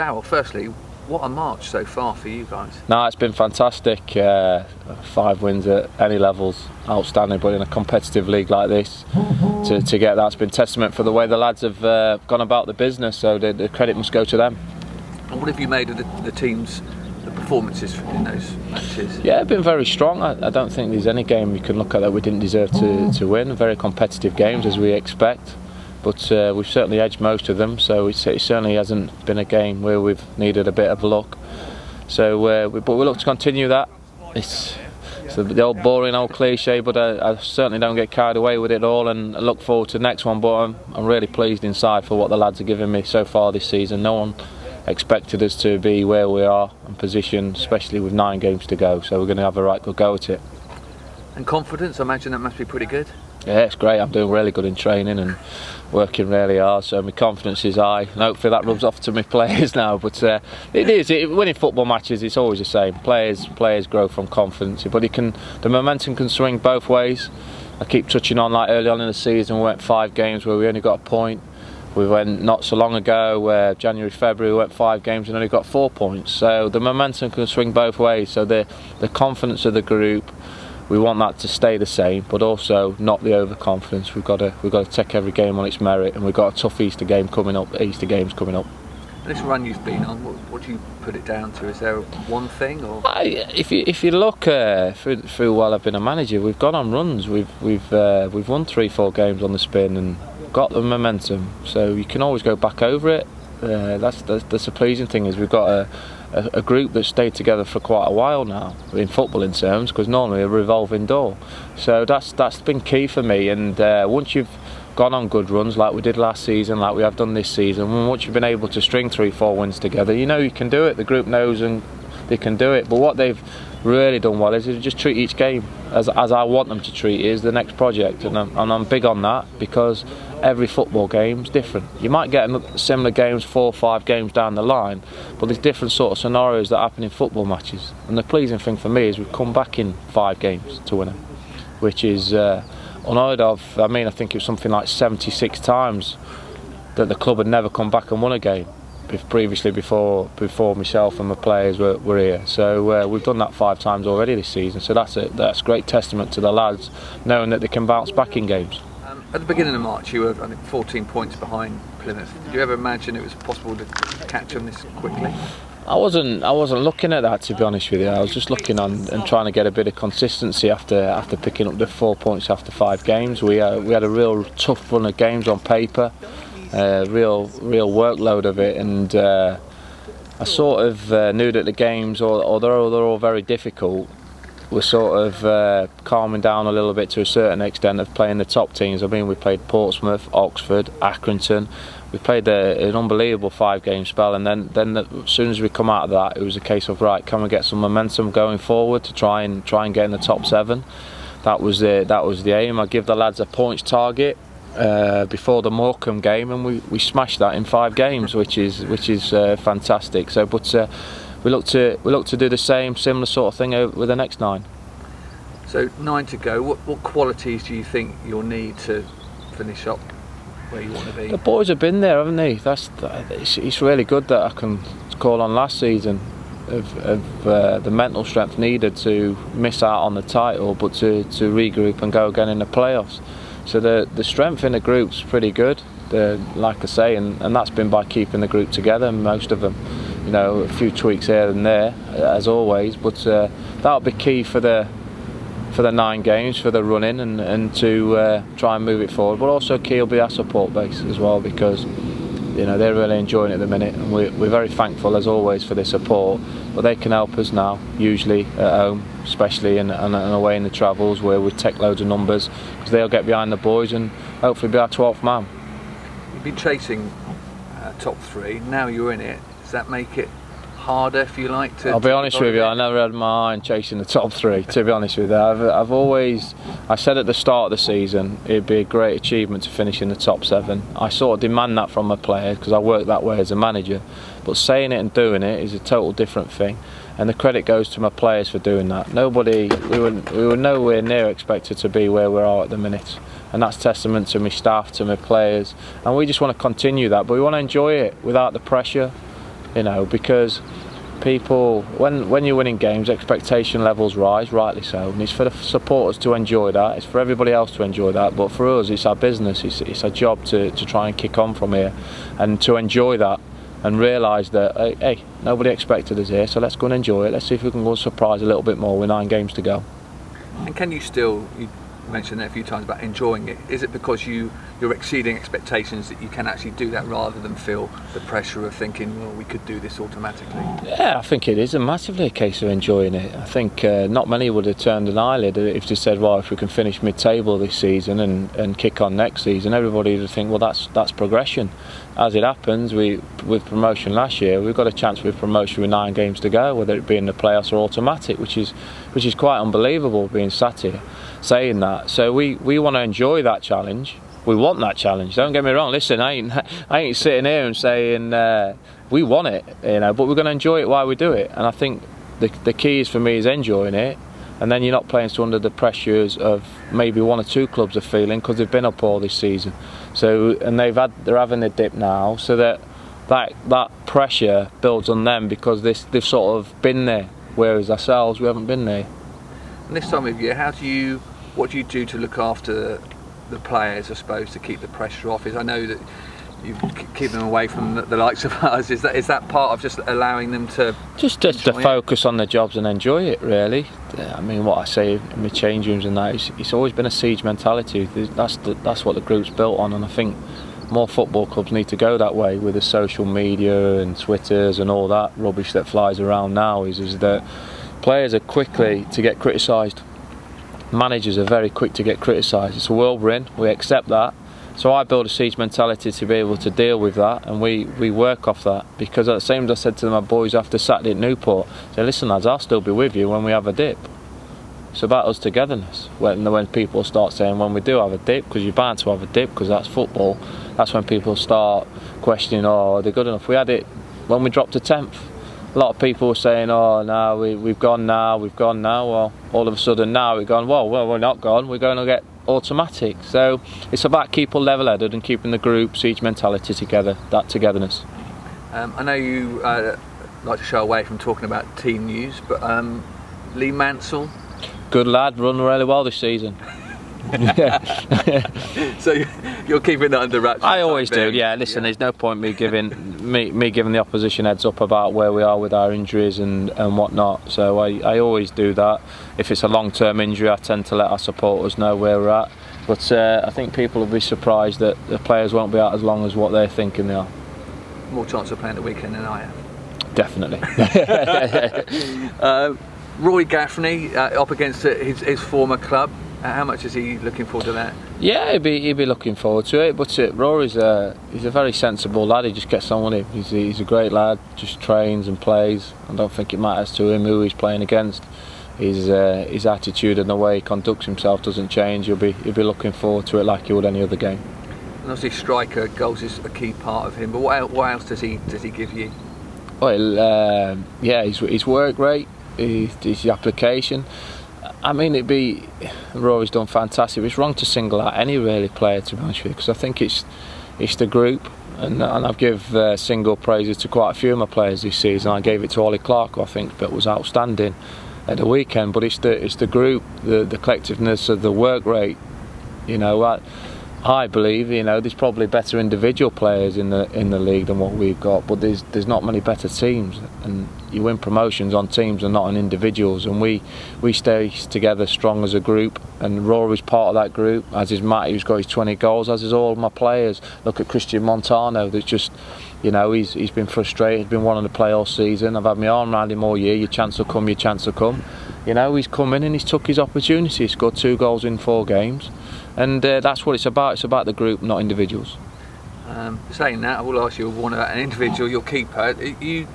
Darrell, firstly, what a march so far for you guys. No, it's been fantastic. 5 wins at any levels, outstanding. But in a competitive league like this, to get that's been testament for the way the lads have gone about the business. So the credit must go to them. And what have you made of the teams, the performances in those matches? Yeah, it's been very strong. I don't think there's any game you can look at that we didn't deserve to win. Very competitive games, as we expect. But we've certainly edged most of them, so it certainly hasn't been a game where we've needed a bit of luck. So, but we look to continue that. It's the old boring old cliche, but I certainly don't get carried away with it all, and I look forward to the next one. But I'm really pleased inside for what the lads are giving me so far this season. No one expected us to be where we are and positioned, especially with 9 games to go. So we're going to have a right good go at it. And confidence, I imagine that must be pretty good. Yeah, it's great. I'm doing really good in training and working really hard, so my confidence is high, and hopefully that rubs off to my players now. But winning football matches, it's always the same. Players grow from confidence, but the momentum can swing both ways. I keep touching on, like early on in the season, we went 5 games where we only got a point. We went not so long ago, where January, February, we went 5 games and only got 4 points. So the momentum can swing both ways. So the confidence of the group, we want that to stay the same, but also not the overconfidence. We've got to take every game on its merit, and we've got a tough Easter games coming up. This run you've been on, what do you put it down to? Is there one thing, or? If you look through while I've been a manager, we've gone on runs. We've won 3-4 games on the spin and got the momentum. So you can always go back over it. That's the pleasing thing, is we've got a group that's stayed together for quite a while now in footballing terms, because normally a revolving door. So that's been key for me. And once you've gone on good runs like we did last season, like we have done this season, once you've been able to string 3-4 wins together, you know you can do it. The group knows and they can do it. But what they've really done well is to just treat each game as I want them to treat it, is the next project, and I'm big on that, because every football game's different. You might get similar games 4 or 5 games down the line, but there's different sort of scenarios that happen in football matches. And the pleasing thing for me is we've come back in 5 games to win them, which is unheard of. I mean, I think it was something like 76 times that the club had never come back and won a game previously before myself and my players were here. So we've done that 5 times already this season. So that's great testament to the lads, knowing that they can bounce back in games. At the beginning of March, you were, I think, 14 points behind Plymouth. Did you ever imagine it was possible to catch them this quickly? I wasn't looking at that, to be honest with you. I was just looking on and trying to get a bit of consistency after picking up the 4 points after 5 games. We had a real tough run of games on paper, real workload of it, and I sort of knew that the games, although they're all very difficult, we're sort of calming down a little bit to a certain extent of playing the top teams. I mean, we played Portsmouth, Oxford, Accrington. We played an unbelievable 5-game spell, and then as soon as we come out of that, it was a case of, right, can we get some momentum going forward to try and get in the top 7. That was the aim. I give the lads a points target before the Morecambe game, and we smashed that in 5 games, which is fantastic. So, but. We look to do the similar sort of thing with the next 9. So 9 to go. What qualities do you think you'll need to finish up where you want to be? The boys have been there, haven't they? It's really good that I can call on last season of the mental strength needed to miss out on the title, but to regroup and go again in the playoffs. So the strength in the group's pretty good. Like I say, and that's been by keeping the group together, most of them. You know, a few tweaks here and there, as always, but that'll be key for the 9 games, for the run-in, and to try and move it forward. But also key will be our support base as well, because you know they're really enjoying it at the minute, and we're very thankful as always for their support. But they can help us now, usually at home, especially and away in the travels where we take loads of numbers, because they'll get behind the boys and hopefully be our 12th man. You've been chasing top 3. Now you're in it. Does that make it harder, if you like, to... I'll be honest with you, I never had my eye on chasing the top 3, to be honest with you. I said at the start of the season it'd be a great achievement to finish in the top 7. I sort of demand that from my players, because I work that way as a manager. But saying it and doing it is a total different thing, and the credit goes to my players for doing that. We were nowhere near expected to be where we are at the minute, and that's testament to my staff, to my players, and we just want to continue that, but we want to enjoy it without the pressure. because people, when you're winning games, expectation levels rise, rightly so, and it's for the supporters to enjoy that, it's for everybody else to enjoy that, but for us it's our business, it's our job to try and kick on from here and to enjoy that and realise that, hey, nobody expected us here, so let's go and enjoy it. Let's see if we can go and surprise a little bit more with 9 games to go. And can you still, you mentioned that a few times about enjoying it, is it because you're exceeding expectations that you can actually do that rather than feel the pressure of thinking, well, we could do this automatically? Yeah, I think it is massively a case of enjoying it. I think not many would have turned an eyelid if they said, well, if we can finish mid-table this season and kick on next season, everybody would think, well, that's progression. As it happens, with promotion last year, we've got a chance with promotion with 9 games to go, whether it be in the playoffs or automatic, which is quite unbelievable being sat here saying that. So we want to enjoy that challenge. We want that challenge. Don't get me wrong. Listen, I ain't sitting here and saying we want it, but we're going to enjoy it while we do it. And I think the key is for me is enjoying it, and then you're not playing under the pressures of maybe 1 or 2 clubs are feeling because they've been up all this season. So and they're having a dip now, so that pressure builds on them because they've sort of been there, whereas ourselves we haven't been there. And this time of year, what do you do to look after the players, I suppose, to keep the pressure off? I know that you keep them away from the likes of us. Is that part of just allowing them to just to focus on their jobs and enjoy it, really? I mean, what I say in my change rooms and that, it's always been a siege mentality. That's what the group's built on, and I think more football clubs need to go that way with the social media and Twitters and all that rubbish that flies around now. Is that players are quickly to get criticised. Managers are very quick to get criticised. It's a world we're in, we accept that. So I build a siege mentality to be able to deal with that, and we work off that, because at the same as I said to my boys after Saturday at Newport, I said, listen lads, I'll still be with you when we have a dip. It's about us togetherness. When people start saying when we do have a dip, because you're bound to have a dip because that's football, that's when people start questioning, oh, are they good enough? We had it when we dropped to 10th. A lot of people were saying, oh, no, we've gone now. Well, all of a sudden now we've gone, well, we're not gone, we're going to get automatic. So it's about keeping level-headed and keeping the group siege mentality together, that togetherness. I know you like to shy away from talking about team news, but Lee Mansell? Good lad, run really well this season. So you're keeping that under wraps? I always do. Yeah. Listen, there's no point me giving the opposition heads up about where we are with our injuries and whatnot. So I always do that. If it's a long-term injury, I tend to let our supporters know where we're at. But I think people will be surprised that the players won't be out as long as what they're thinking they are. More chance of playing the weekend than I have. Definitely. Roy Gaffney up against his former club. How much is he looking forward to that? Yeah, he'd be looking forward to it. But Rory's he's a very sensible lad. He just gets on with it. He's a great lad. Just trains and plays. I don't think it matters to him who he's playing against. His attitude and the way he conducts himself doesn't change. He'll be looking forward to it like he would any other game. And obviously, striker goals is a key part of him. But what else does he give you? Well, his work rate, his application. I mean, Rory's done fantastic. It's wrong to single out any really player, to be honest with you, because I think it's the group, and I've given single praises to quite a few of my players this season. I gave it to Darrell Clarke, who I think that was outstanding at the weekend. But it's the group, the collectiveness of the work rate. I believe there's probably better individual players in the league than what we've got, but there's not many better teams, and you win promotions on teams and not on individuals, and we stay together strong as a group, and Rory's part of that group, as is Matt, who's got his 20 goals, as is all of my players. Look at Christian Montano, that's just he's been frustrated, been wanting to play all season. I've had my arm around him all year. Your chance will come. He's come in and he's took his opportunity. He scored 2 goals in 4 games. And that's what it's about. It's about the group, not individuals. Saying that, I will ask you one about an individual, your keeper. Are you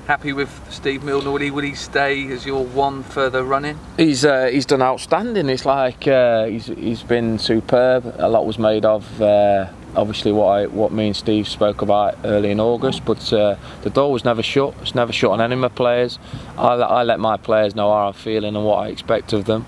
happy with Steve Milner? Would he stay as your one further running? He's done outstanding. It's like he's been superb. A lot was made of obviously what me and Steve spoke about early in August, but the door was never shut. It's never shut on any of my players. I let my players know how I'm feeling and what I expect of them.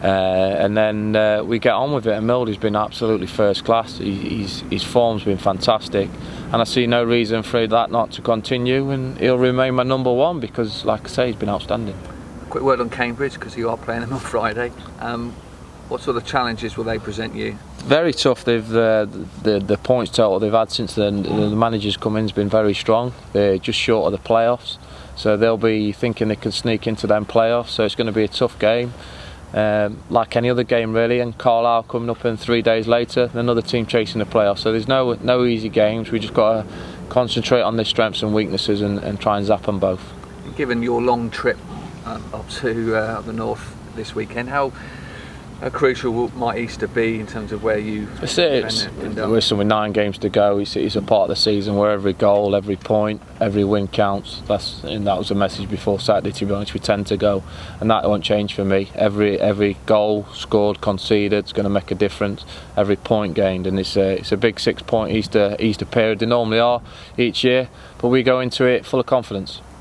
and then we get on with it. And Mildy's been absolutely first class. His form's been fantastic, and I see no reason for that not to continue, and he'll remain my number one because, like I say, he's been outstanding. Quick word on Cambridge, because you are playing them on Friday. What sort of challenges will they present you? Very tough. They've the points total they've had since the manager's come in has been very strong. They're just short of the playoffs, so they'll be thinking they can sneak into them playoffs. So it's going to be a tough game, like any other game really. And Carlisle coming up in 3 days later, another team chasing the playoffs. So there's no easy games. We just got to concentrate on their strengths and weaknesses and try and zap them both. Given your long trip up to up the north this weekend, how crucial might Easter be in terms of where you listen, with 9 games to go, it's a part of the season where every goal, every point, every win counts. And that was a message before Saturday, to be honest. We tend to go, and that won't change for me. Every goal scored, conceded is going to make a difference. Every point gained, and it's a big 6-point Easter period. They normally are each year, but we go into it full of confidence.